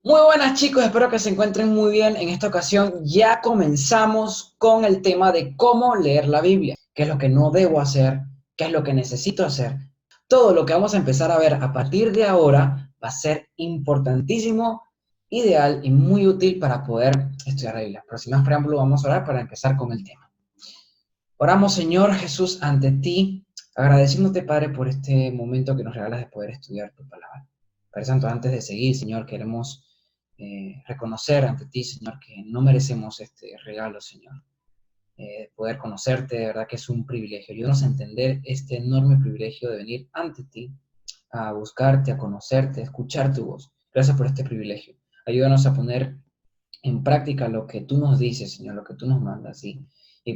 Muy buenas chicos, espero que se encuentren muy bien. En esta ocasión ya comenzamos con el tema de cómo leer la Biblia, qué es lo que no debo hacer, qué es lo que necesito hacer. Todo lo que vamos a empezar a ver a partir de ahora va a ser importantísimo, ideal y muy útil para poder estudiar la Biblia. Pero sin más preámbulo, vamos a orar para empezar con el tema. Oramos, Señor Jesús, ante ti, agradeciéndote, Padre, por este momento que nos regalas de poder estudiar tu palabra. Padre Santo, antes de seguir, Señor, queremos reconocer ante ti, Señor, que no merecemos este regalo, Señor. Poder conocerte, de verdad que es un privilegio. Ayúdanos a entender este enorme privilegio de venir ante ti, a buscarte, a conocerte, a escuchar tu voz. Gracias por este privilegio. Ayúdanos a poner en práctica lo que tú nos dices, Señor, lo que tú nos mandas, y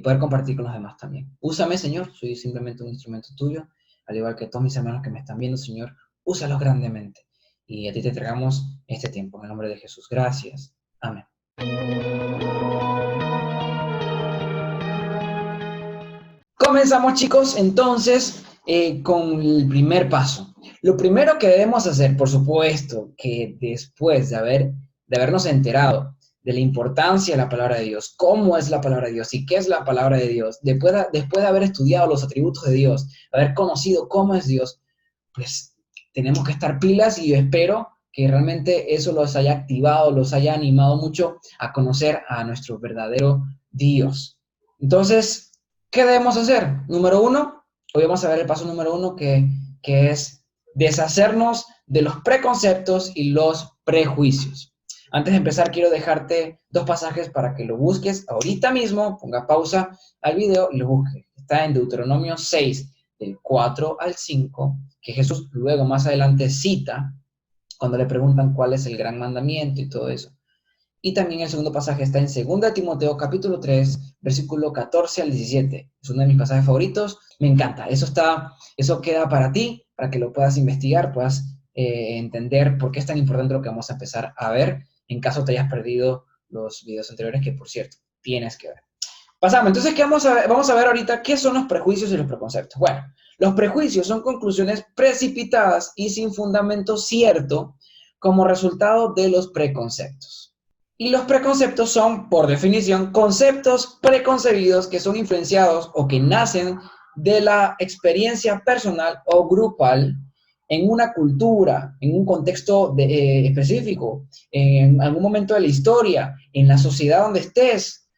poder compartir con los demás también. Úsame, Señor, soy simplemente un instrumento tuyo, al igual que todos mis hermanos que me están viendo, Señor, úsalos grandemente. Y a ti te entregamos este tiempo, en el nombre de Jesús. Gracias. Amén. Comenzamos, chicos, entonces, con el primer paso. Lo primero que debemos hacer, por supuesto, que después de habernos enterado de la importancia de la palabra de Dios, cómo es la palabra de Dios y qué es la palabra de Dios, después de haber estudiado los atributos de Dios, haber conocido cómo es Dios, pues tenemos que estar pilas y yo espero que realmente eso los haya activado, los haya animado mucho a conocer a nuestro verdadero Dios. Entonces, ¿qué debemos hacer? Número uno, hoy vamos a ver el paso número uno que es deshacernos de los preconceptos y los prejuicios. Antes de empezar, quiero dejarte dos pasajes para que lo busques ahorita mismo, ponga pausa al video y lo busques. Está en Deuteronomio 6, del 4 al 5, que Jesús luego más adelante cita cuando le preguntan cuál es el gran mandamiento y todo eso. Y también el segundo pasaje está en 2 Timoteo capítulo 3, versículo 14 al 17. Es uno de mis pasajes favoritos. Me encanta. Eso queda para ti, para que lo puedas investigar, puedas entender por qué es tan importante lo que vamos a empezar a ver, en caso te hayas perdido los videos anteriores, que por cierto, tienes que ver. Pasamos. Entonces, ¿qué vamos a ver? Vamos a ver ahorita qué son los prejuicios y los preconceptos. Bueno, los prejuicios son conclusiones precipitadas y sin fundamento cierto como resultado de los preconceptos. Y los preconceptos son, por definición, conceptos preconcebidos que son influenciados o que nacen de la experiencia personal o grupal en una cultura, en un contexto específico, en algún momento de la historia, en la sociedad donde estés,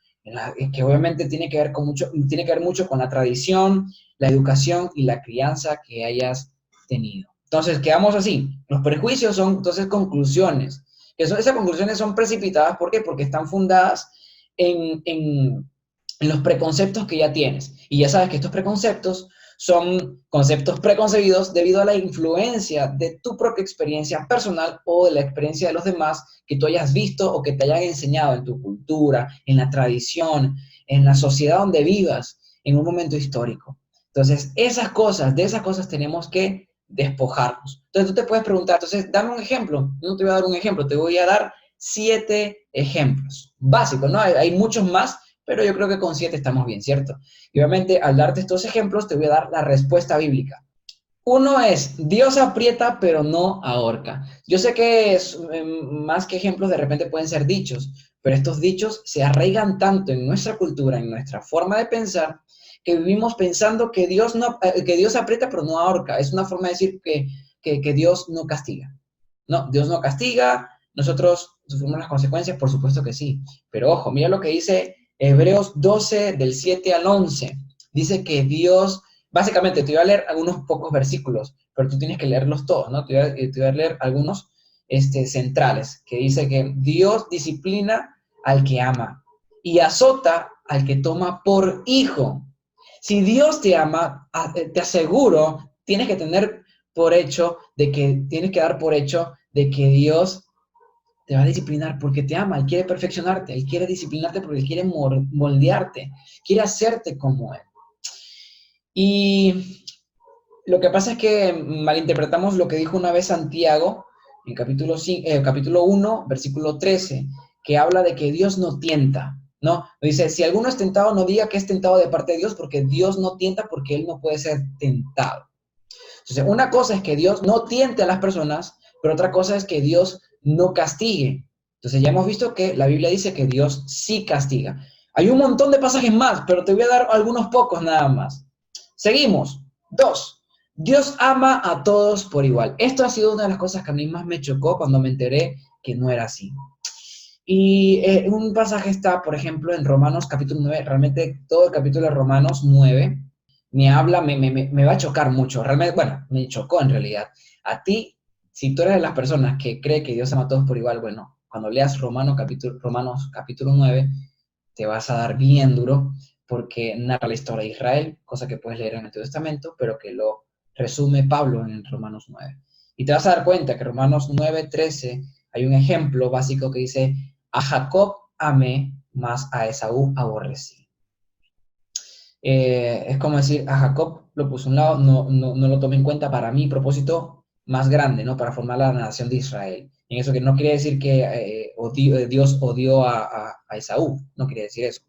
que obviamente tiene que ver mucho con la tradición, la educación y la crianza que hayas tenido. Entonces, quedamos así. Los prejuicios son entonces conclusiones. Esas conclusiones son precipitadas. ¿Por qué? Porque están fundadas en los preconceptos que ya tienes. Y ya sabes que estos preconceptos son conceptos preconcebidos debido a la influencia de tu propia experiencia personal o de la experiencia de los demás que tú hayas visto o que te hayan enseñado en tu cultura, en la tradición, en la sociedad donde vivas, en un momento histórico. Entonces, de esas cosas tenemos que despojarnos. Entonces, tú te puedes preguntar, entonces, dame un ejemplo. Yo no te voy a dar un ejemplo, te voy a dar 7 ejemplos básicos, ¿no? Hay muchos más, pero yo creo que con 7 estamos bien, ¿cierto? Y obviamente, al darte estos ejemplos, te voy a dar la respuesta bíblica. Uno es, Dios aprieta pero no ahorca. Yo sé que más que ejemplos de repente pueden ser dichos, pero estos dichos se arraigan tanto en nuestra cultura, en nuestra forma de pensar, que vivimos pensando que Dios aprieta pero no ahorca. Es una forma de decir que Dios no castiga. No, Dios no castiga, nosotros sufrimos las consecuencias, por supuesto que sí. Pero ojo, mira lo que dice Hebreos 12, del 7 al 11. Dice que Dios, básicamente te voy a leer algunos pocos versículos, pero tú tienes que leerlos todos, ¿no? Te voy a leer algunos centrales, que dice que Dios disciplina al que ama y azota al que toma por hijo. Si Dios te ama, te aseguro, tienes que dar por hecho de que Dios te va a disciplinar porque te ama, Él quiere perfeccionarte, Él quiere disciplinarte porque Él quiere moldearte, quiere hacerte como Él. Y lo que pasa es que malinterpretamos lo que dijo una vez Santiago en capítulo 1, versículo 13, que habla de que Dios no tienta, ¿no? Dice, si alguno es tentado, no diga que es tentado de parte de Dios, porque Dios no tienta porque Él no puede ser tentado. Entonces, una cosa es que Dios no tiente a las personas, pero otra cosa es que Dios no castigue. Entonces ya hemos visto que la Biblia dice que Dios sí castiga. Hay un montón de pasajes más, pero te voy a dar algunos pocos nada más. Seguimos. 2. Dios ama a todos por igual. Esto ha sido una de las cosas que a mí más me chocó cuando me enteré que no era así. Y un pasaje está, por ejemplo, en Romanos capítulo 9. Realmente todo el capítulo de Romanos 9 me habla, me va a chocar mucho. Realmente, bueno, me chocó en realidad. A ti, si tú eres de las personas que cree que Dios ama a todos por igual, bueno, cuando leas Romanos capítulo 9, te vas a dar bien duro porque narra la historia de Israel, cosa que puedes leer en el Antiguo Testamento, pero que lo resume Pablo en Romanos 9. Y te vas a dar cuenta que en Romanos 9:13 hay un ejemplo básico que dice: a Jacob amé, mas a Esaú aborrecí. Es como decir, a Jacob lo puse a un lado, no lo tomé en cuenta para mi propósito más grande, ¿no? Para formar la nación de Israel. En eso que no quiere decir que Dios odió a Esaú, no quiere decir eso.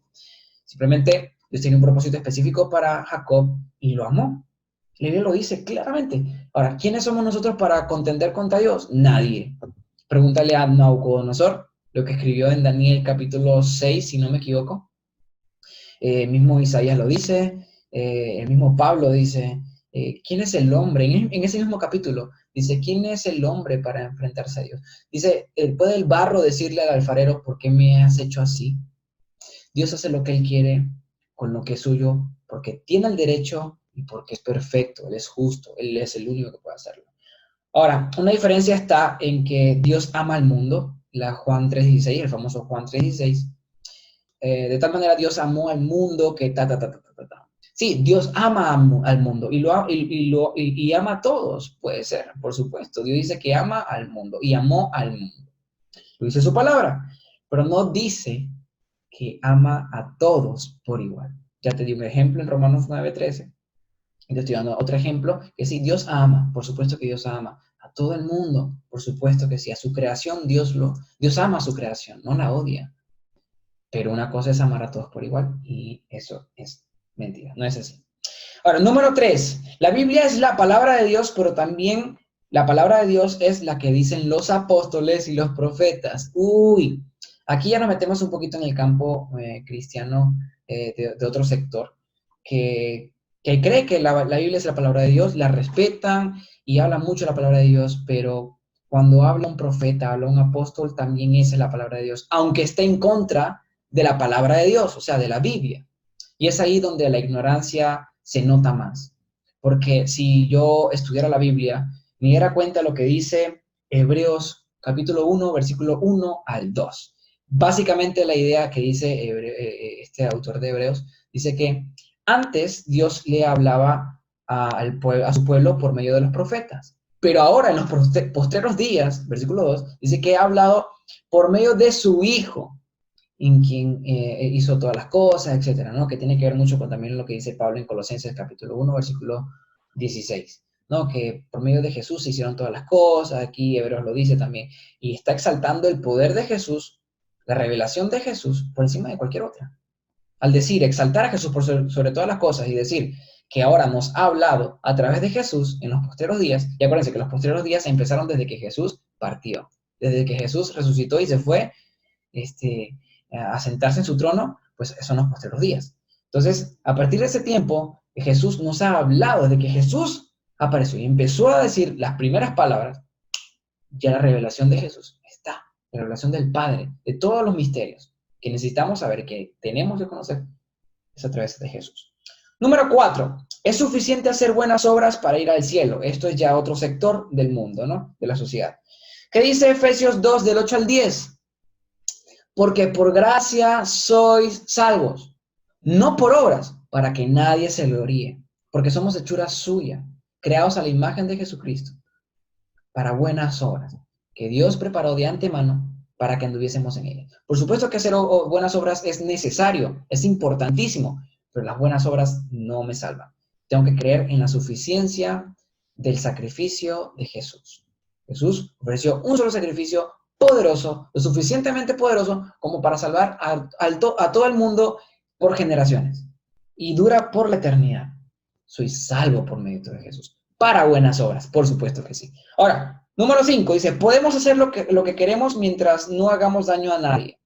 Simplemente Dios tiene un propósito específico para Jacob y lo amó. La Biblia lo dice claramente. Ahora, ¿quiénes somos nosotros para contender contra Dios? Nadie. Pregúntale a Nabucodonosor, lo que escribió en Daniel capítulo 6, si no me equivoco. Mismo Isaías lo dice, el mismo Pablo dice, ¿quién es el hombre? En ese mismo capítulo dice, ¿quién es el hombre para enfrentarse a Dios? Dice, ¿puede el barro decirle al alfarero, ¿por qué me has hecho así? Dios hace lo que Él quiere con lo que es suyo, porque tiene el derecho y porque es perfecto, Él es justo, Él es el único que puede hacerlo. Ahora, una diferencia está en que Dios ama al mundo, la Juan 3:16, el famoso Juan 3:16. De tal manera Dios amó al mundo que ta. Sí, Dios ama al mundo y ama a todos, puede ser, por supuesto. Dios dice que ama al mundo y amó al mundo. Lo dice su palabra, pero no dice que ama a todos por igual. Ya te di un ejemplo en Romanos 9:13. Y te estoy dando otro ejemplo, que sí, Dios ama, por supuesto que Dios ama a todo el mundo, por supuesto que sí, a su creación Dios ama a su creación, no la odia. Pero una cosa es amar a todos por igual y eso es mentira, no es así. Ahora, número 3, la Biblia es la palabra de Dios, pero también la palabra de Dios es la que dicen los apóstoles y los profetas. Uy, aquí ya nos metemos un poquito en el campo cristiano de otro sector, que cree que la Biblia es la palabra de Dios, la respetan y hablan mucho de la palabra de Dios, pero cuando habla un profeta, habla un apóstol, también esa es la palabra de Dios, aunque esté en contra de la palabra de Dios, o sea, de la Biblia. Y es ahí donde la ignorancia se nota más. Porque si yo estudiara la Biblia, me diera cuenta de lo que dice Hebreos capítulo 1, versículo 1 al 2. Básicamente la idea que dice este autor de Hebreos, dice que antes Dios le hablaba a su pueblo por medio de los profetas. Pero ahora en los postreros días, versículo 2, dice que ha hablado por medio de su Hijo, en quien hizo todas las cosas, etcétera, ¿no? Que tiene que ver mucho con también lo que dice Pablo en Colosenses capítulo 1, versículo 16, ¿no? Que por medio de Jesús se hicieron todas las cosas, aquí Hebreos lo dice también, y está exaltando el poder de Jesús, la revelación de Jesús, por encima de cualquier otra. Al decir, exaltar a Jesús sobre todas las cosas y decir que ahora nos ha hablado a través de Jesús en los postreros días, y acuérdense que los postreros días empezaron desde que Jesús partió, desde que Jesús resucitó y se fue, a sentarse en su trono, pues son los postreros días. Entonces, a partir de ese tiempo, Jesús nos ha hablado, desde que Jesús apareció y empezó a decir las primeras palabras, ya la revelación de Jesús está, la revelación del Padre, de todos los misterios que necesitamos saber, que tenemos que conocer, es a través de Jesús. Número 4, es suficiente hacer buenas obras para ir al cielo. Esto es ya otro sector del mundo, ¿no? De la sociedad. ¿Qué dice Efesios 2, del 8 al 10? Porque por gracia sois salvos, no por obras, para que nadie se gloríe, porque somos hechura suya, creados a la imagen de Jesucristo, para buenas obras, que Dios preparó de antemano para que anduviésemos en ellas. Por supuesto que hacer buenas obras es necesario, es importantísimo, pero las buenas obras no me salvan. Tengo que creer en la suficiencia del sacrificio de Jesús. Jesús ofreció un solo sacrificio poderoso, lo suficientemente poderoso como para salvar a todo el mundo por generaciones. Y dura por la eternidad. Soy salvo por medio de Jesús. Para buenas obras, por supuesto que sí. Ahora, Número 5 dice, podemos hacer lo que queremos mientras no hagamos daño a nadie.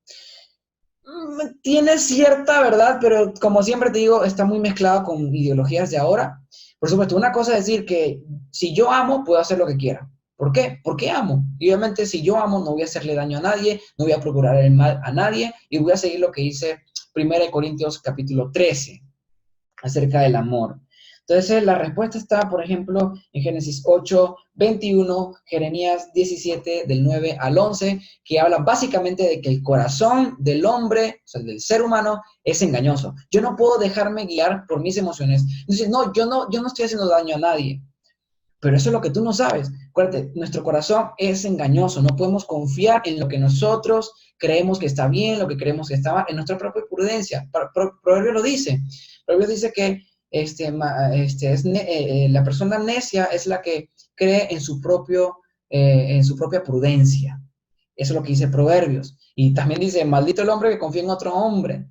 Tiene cierta verdad, pero como siempre te digo, está muy mezclado con ideologías de ahora. Por supuesto, una cosa es decir que si yo amo, puedo hacer lo que quiera. ¿Por qué? Porque amo. Y obviamente si yo amo, no voy a hacerle daño a nadie, no voy a procurar el mal a nadie, y voy a seguir lo que dice 1 Corintios capítulo 13 acerca del amor. Entonces, la respuesta está, por ejemplo, en Génesis 8, 21, Jeremías 17, del 9 al 11, que habla básicamente de que el corazón del hombre, o sea, del ser humano, es engañoso. Yo no puedo dejarme guiar por mis emociones. Entonces, no, yo no estoy haciendo daño a nadie. Pero eso es lo que tú no sabes. Acuérdate, nuestro corazón es engañoso. No podemos confiar en lo que nosotros creemos que está bien, lo que creemos que está mal, en nuestra propia prudencia. Proverbio lo dice. Proverbio dice que la persona necia es la que cree en su propia prudencia. Eso es lo que dice Proverbios. Y también dice, maldito el hombre que confía en otro hombre.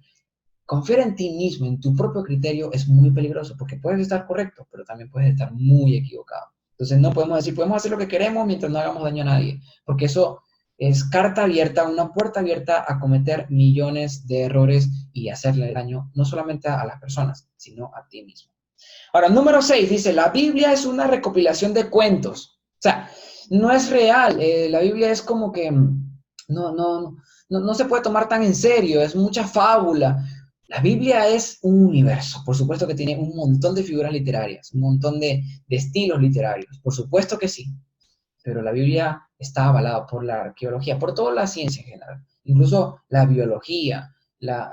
Confiar en ti mismo, en tu propio criterio, es muy peligroso porque puedes estar correcto, pero también puedes estar muy equivocado. Entonces no podemos decir, podemos hacer lo que queremos mientras no hagamos daño a nadie, porque eso es carta abierta, una puerta abierta a cometer millones de errores y hacerle daño no solamente a las personas, sino a ti mismo. Ahora, número 6 dice, la Biblia es una recopilación de cuentos. O sea, no es real. La Biblia es como que no se puede tomar tan en serio, es mucha fábula. La Biblia es un universo, por supuesto que tiene un montón de figuras literarias, un montón de estilos literarios, por supuesto que sí, pero la Biblia está avalada por la arqueología, por toda la ciencia en general, incluso la biología, la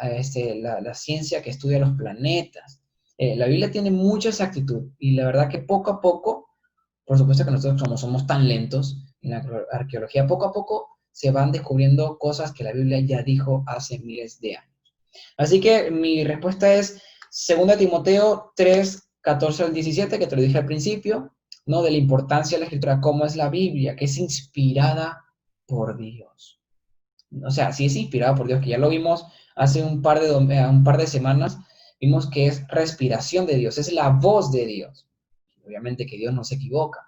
ciencia que estudia los planetas. La Biblia tiene mucha exactitud y la verdad que poco a poco, por supuesto que nosotros como somos tan lentos en la arqueología, poco a poco se van descubriendo cosas que la Biblia ya dijo hace miles de años. Así que mi respuesta es 2 Timoteo 3, 14 al 17, que te lo dije al principio, ¿no? De la importancia de la escritura, cómo es la Biblia, que es inspirada por Dios. O sea, sí es inspirada por Dios, que ya lo vimos hace un par de semanas, vimos que es respiración de Dios, es la voz de Dios. Obviamente que Dios no se equivoca.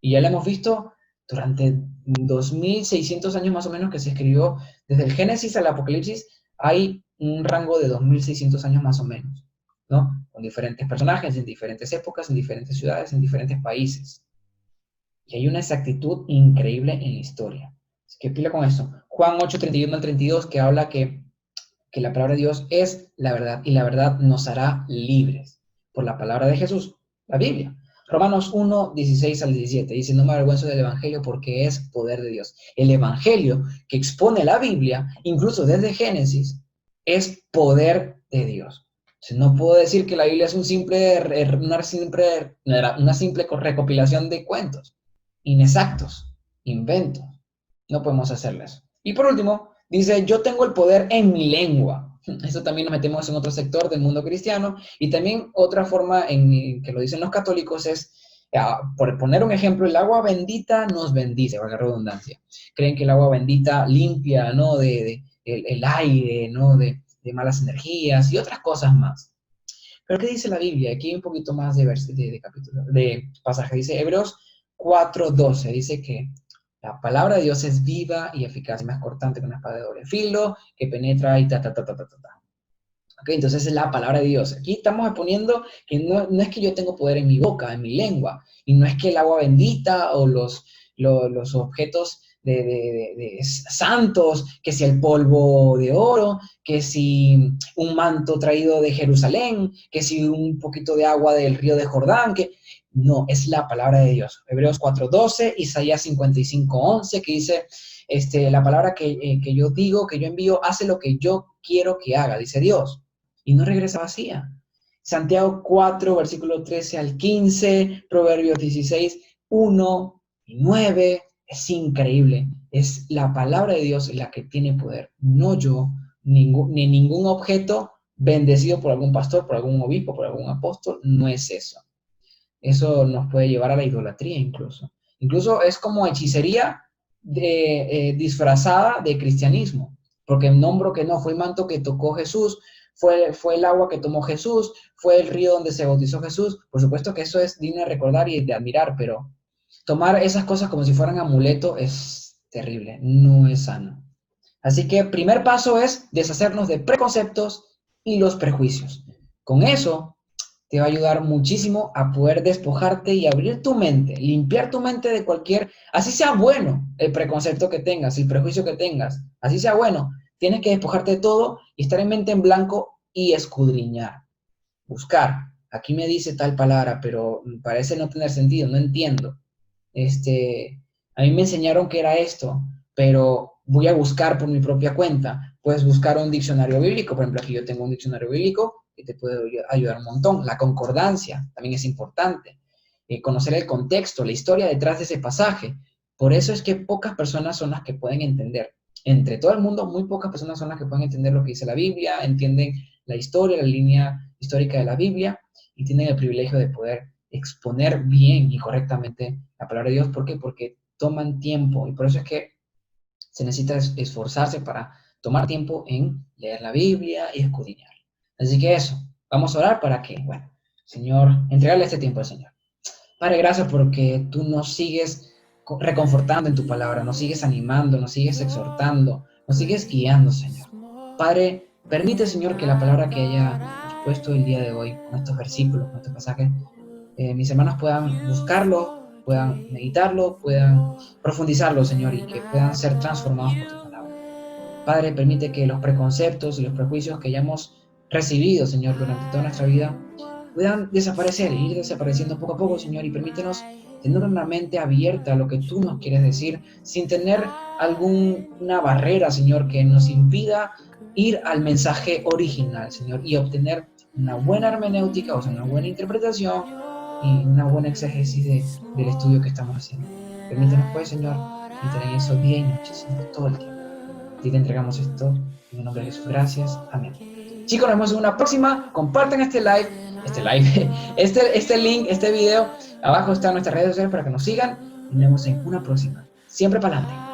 Y ya lo hemos visto durante 2600 años más o menos que se escribió, desde el Génesis al Apocalipsis, hay un rango de 2600 años más o menos, ¿no? Con diferentes personajes, en diferentes épocas, en diferentes ciudades, en diferentes países. Y hay una exactitud increíble en la historia. Así que pila con eso. Juan 8, 31 al 32, que habla que la palabra de Dios es la verdad y la verdad nos hará libres por la palabra de Jesús, la Biblia. Romanos 1, 16 al 17 dice, no me avergüenzo del Evangelio porque es poder de Dios. El Evangelio que expone la Biblia, incluso desde Génesis, es poder de Dios. Entonces, no puedo decir que la Biblia es una simple recopilación de cuentos, inexactos, inventos. No podemos hacerles. Y por último, dice, yo tengo el poder en mi lengua. Eso también nos metemos en otro sector del mundo cristiano. Y también otra forma en que lo dicen los católicos es, por poner un ejemplo, el agua bendita nos bendice, valga la redundancia. Creen que el agua bendita limpia, ¿no? El aire, ¿no? De malas energías y otras cosas más. Pero ¿qué dice la Biblia? Aquí hay un poquito más de pasaje. Dice Hebreos 4:12. Dice que la palabra de Dios es viva y eficaz, y más cortante que una espada de doble filo, que penetra y ta. ¿Ok? Entonces es la palabra de Dios. Aquí estamos exponiendo que no es que yo tengo poder en mi boca, en mi lengua, y no es que el agua bendita o los objetos de santos, que si el polvo de oro, que si un manto traído de Jerusalén, que si un poquito de agua del río de Jordán, que no, es la palabra de Dios. Hebreos 4:12, Isaías 55:11, que dice, la palabra que yo digo, que yo envío, hace lo que yo quiero que haga, dice Dios, y no regresa vacía. Santiago 4, versículo 13 al 15, Proverbios 16, 1 y 9, es increíble. Es la palabra de Dios la que tiene poder, no yo, ni ningún objeto bendecido por algún pastor, por algún obispo, por algún apóstol, no es eso. Eso nos puede llevar a la idolatría incluso. Incluso es como hechicería disfrazada de cristianismo, porque nombro que no, fue el manto que tocó Jesús, fue el agua que tomó Jesús, fue el río donde se bautizó Jesús. Por supuesto que eso es digno de recordar y de admirar, pero Tomar esas cosas como si fueran amuleto es terrible, no es sano. Así que primer paso es deshacernos de preconceptos y los prejuicios. Con eso te va a ayudar muchísimo a poder despojarte y abrir tu mente, limpiar tu mente de cualquier, así sea bueno el preconcepto que tengas, el prejuicio que tengas, así sea bueno, tienes que despojarte de todo y estar en mente en blanco y escudriñar, buscar. Aquí me dice tal palabra, pero parece no tener sentido, no entiendo. A mí me enseñaron que era esto, pero voy a buscar por mi propia cuenta. Puedes buscar un diccionario bíblico, por ejemplo, aquí yo tengo un diccionario bíblico que te puede ayudar un montón. La concordancia también es importante. Conocer el contexto, la historia detrás de ese pasaje. Por eso es que pocas personas son las que pueden entender. Entre todo el mundo, muy pocas personas son las que pueden entender lo que dice la Biblia, entienden la historia, la línea histórica de la Biblia y tienen el privilegio de poder exponer bien y correctamente la palabra de Dios. ¿Por qué? Porque toman tiempo y por eso es que se necesita esforzarse para tomar tiempo en leer la Biblia y escudriñar. Así que eso, vamos a orar para que, bueno, Señor, entregarle este tiempo al Señor. Padre, gracias porque tú nos sigues reconfortando en tu palabra, nos sigues animando, nos sigues exhortando, nos sigues guiando, Señor. Padre, permite, Señor, que la palabra que haya expuesto el día de hoy, con estos versículos, con estos pasajes, mis hermanos puedan buscarlo, puedan meditarlo, puedan profundizarlo, Señor, y que puedan ser transformados por tu palabra. Padre, permite que los preconceptos y los prejuicios que hayamos recibido, Señor, durante toda nuestra vida, puedan desaparecer, ir desapareciendo poco a poco, Señor, y permítenos tener una mente abierta a lo que tú nos quieres decir, sin tener alguna barrera, Señor, que nos impida ir al mensaje original, Señor, y obtener una buena hermenéutica, o sea, una buena interpretación y una buena exégesis del estudio que estamos haciendo. Permítenos, pues, Señor, meditar en eso día y noche, Señor, todo el tiempo. Y te entregamos esto en el nombre de Jesús. Gracias. Amén. Chicos, nos vemos en una próxima. Compartan este link, este video. Abajo están nuestras redes sociales para que nos sigan. Y nos vemos en una próxima. Siempre para adelante.